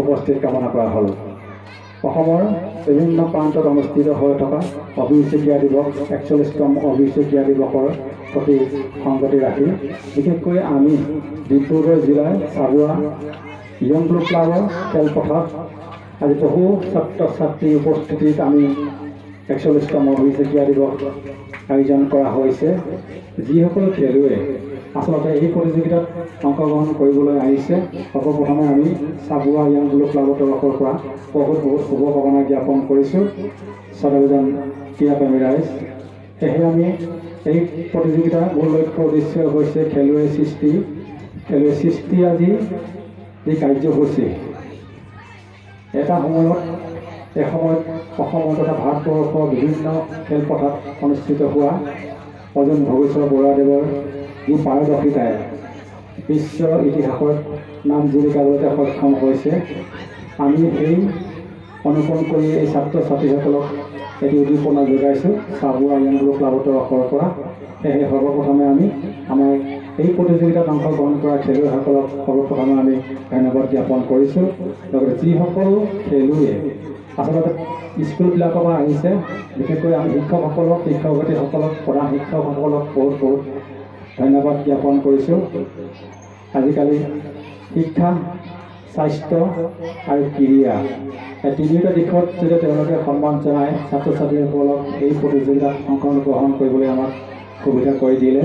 উপস্থিত কামনা কৰা হ'ল। অসমৰ বিভিন্ন প্ৰান্তত অনুষ্ঠিত হৈ থকা অভিৰুচি ক্ৰীড়া দিৱস ৪১তম অভিৰুচি ক্ৰীড়া দিৱসৰ প্ৰতি সংগতি ৰাখি বিশেষকৈ আমি ডিব্ৰুগড় জিলাৰ চাবুৱা য়ং ব্লু ক্লাবৰ খেলপথাৰত আজি বহু ছাত্ৰ ছাত্ৰীৰ উপস্থিতিত আমি ৪১তম অভিৰুচি ক্ৰীড়া দিৱস আয়োজন কৰা হৈছে। যিসকল খেলুৱৈ আচলতে এই প্ৰতিযোগিতাত অংশগ্ৰহণ কৰিবলৈ আহিছে, সৰ্বপ্ৰথমে আমি চাবুৱা য়ং ব্লু ক্লাবৰ তৰফৰ পৰা বহুত শুভকামনা জ্ঞাপন কৰিছোঁ। ছয়জন ক্ৰীড়াপ্ৰেমী ৰাইজ। সেয়েহে আমি এই প্ৰতিযোগিতাৰ মূল লক্ষ্য উদ্দেশ্য হৈছে খেলুৱৈ সৃষ্টি আজি এই কাৰ্যসূচী এটা সময়ত অসমৰ তথা ভাৰতবৰ্ষৰ বিভিন্ন খেলপথাৰত অনুষ্ঠিত হোৱা অৰ্জুন ভোগেশ্বৰ বৰুৱাদেৱৰ যি পাৰদৰ্শিতাই বিশ্ব ইতিহাসত নাম জিলিকাবলৈ সক্ষম হৈছে। আমি সেই অনুকৰণ কৰি এই ছাত্ৰ ছাত্ৰীসকলক এটি উদ্দীপনা যোগাইছোঁ চাবুৱা য়ং ব্লু ক্লাবৰ তৰফৰ পৰা। সেয়েহে সৰ্বপ্ৰথমে আমি আমাৰ এই প্ৰতিযোগিতাত অংশগ্ৰহণ কৰা খেলুৱৈসকলক সৰ্বপ্ৰথমে আমি ধন্যবাদ জ্ঞাপন কৰিছোঁ। লগতে যিসকল খেলুৱৈয়ে আচলতে স্কুলবিলাকৰ পৰা আহিছে, বিশেষকৈ আমি শিক্ষকসকলক, শিক্ষয়িত্ৰীসকলক, প্ৰধান শিক্ষকসকলক বহুত ধন্যবাদ জ্ঞাপন কৰিছোঁ। আজিকালি শিক্ষা, স্বাস্থ্য আৰু ক্ৰীড়া এই তিনিওটা দিশত যদি তেওঁলোকে সন্মান জনাই ছাত্ৰ ছাত্ৰীসকলক এই প্ৰতিযোগিতাত অংশগ্ৰহণ কৰিবলৈ আমাক সুবিধা কৰি দিলে,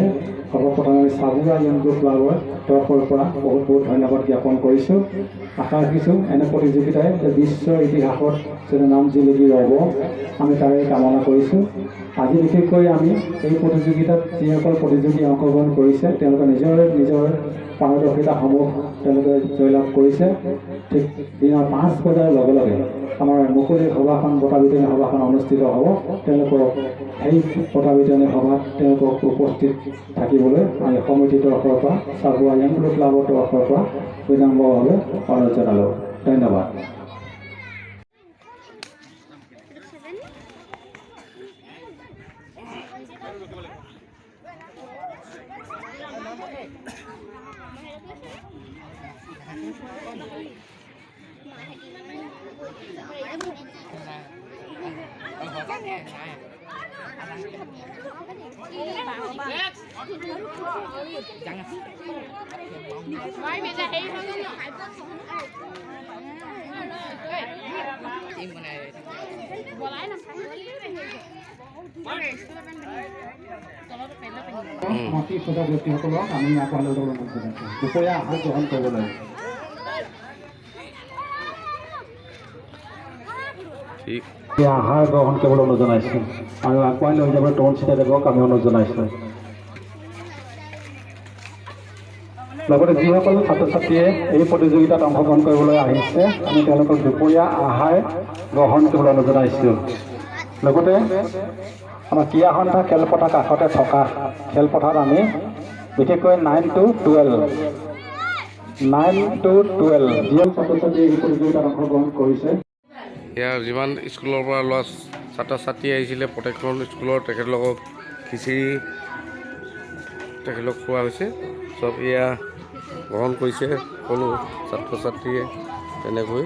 সৰ্বপ্ৰথমে আমি চাবুৱা য়ং ব্লু ক্লাবৰ তৰফৰ পৰা বহুত ধন্যবাদ জ্ঞাপন কৰিছোঁ। আশা ৰাখিছোঁ এনে প্ৰতিযোগিতাই বিশ্বৰ ইতিহাসত যেনে নাম জিলিকি ৰ'ব, আমি তাৰে কামনা কৰিছোঁ। আজি বিশেষকৈ আমি এই প্ৰতিযোগিতাত যিসকল প্ৰতিযোগী অংশগ্ৰহণ কৰিছে তেওঁলোকে নিজৰ পাৰদৰ্শিতাসমূহ তেওঁলোকে জয়লাভ কৰিছে। ঠিক দিনৰ ৫ বজাৰ লগে লগে আমাৰ মুকলি সভাখন বঁটা বিতৰণী সভাখন অনুষ্ঠিত হ'ব। তেওঁলোকক সেই বঁটা বিতৰণী সভাত তেওঁলোকক উপস্থিত থাকিবলৈ আমি সমিতিৰ তৰফৰ পৰা চাবুৱা য়ং ব্লু ক্লাবৰ তৰফৰ পৰা বিনম্ৰভাৱে অনুৰোধ জনালোঁ। ধন্যবাদ। মাটি চোৱা ব্যক্তিসকলক আমি আগবঢ়াই ল'বলৈ অনুৰোধ জনাইছোঁ। দুপৰীয়া আহাৰ গ্ৰহণ কৰিব লাগে। আহাৰ গ্ৰহণ কৰিবলৈ অনুৰোধ জনাইছোঁ আৰু আগুৱাই লৈ যাবলৈ তৰুণ চিতাদেৱক আমি অনুৰোধ জনাইছোঁ। লগতে যিসকল ছাত্ৰ ছাত্ৰীয়ে এই প্ৰতিযোগিতাত অংশগ্ৰহণ কৰিবলৈ আহিছে, আমি তেওঁলোকক দুপৰীয়া আহাৰ গ্ৰহণ কৰিবলৈ অনুৰোধ জনাইছোঁ। লগতে আমাৰ ক্ৰীড়া সন্থা খেলপথাৰ কাষতে থকা খেলপথাৰত আমি বিশেষকৈ 9 to 12 যিসকল ছাত্ৰ ছাত্ৰীয়ে এই প্ৰতিযোগিতাত অংশগ্ৰহণ কৰিছে, ইয়াৰ যিমান স্কুলৰ পৰা ছাত্ৰ ছাত্ৰী আহিছিলে প্ৰত্যেকখন স্কুলৰ তেখেতলোকক খিচিৰি তেখেতলোক খোৱা হৈছে। চব এয়া গ্ৰহণ কৰিছে সকলো ছাত্ৰ ছাত্ৰীয়ে। তেনেকৈ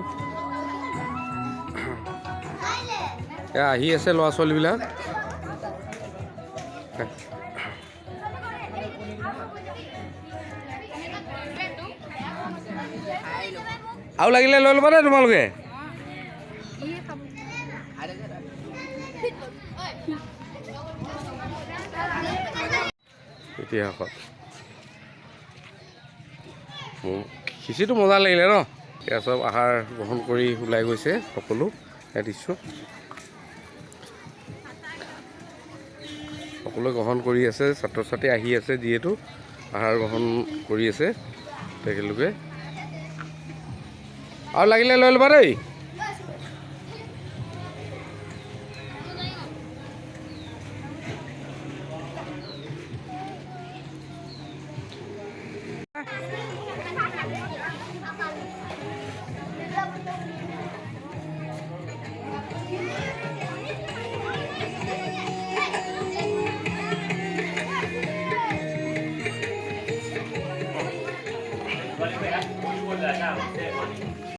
এয়া আহি আছে ল'ৰা ছোৱালীবিলাক। আৰু লাগিলে লৈ ল'বা নে তোমালোকে? ইতিহাসত খিচিৰিটো মজা লাগিলে ন। এয়া চব আহাৰ গ্ৰহণ কৰি ওলাই গৈছে সকলো। এয়া দিছোঁ সকলোৱে গ্ৰহণ কৰি আছে। ছাত্ৰ ছাত্ৰী আহি আছে যিহেতু আহাৰ গ্ৰহণ কৰি আছে তেখেতলোকে। আৰু লাগিলে লৈ ল'বা দেই।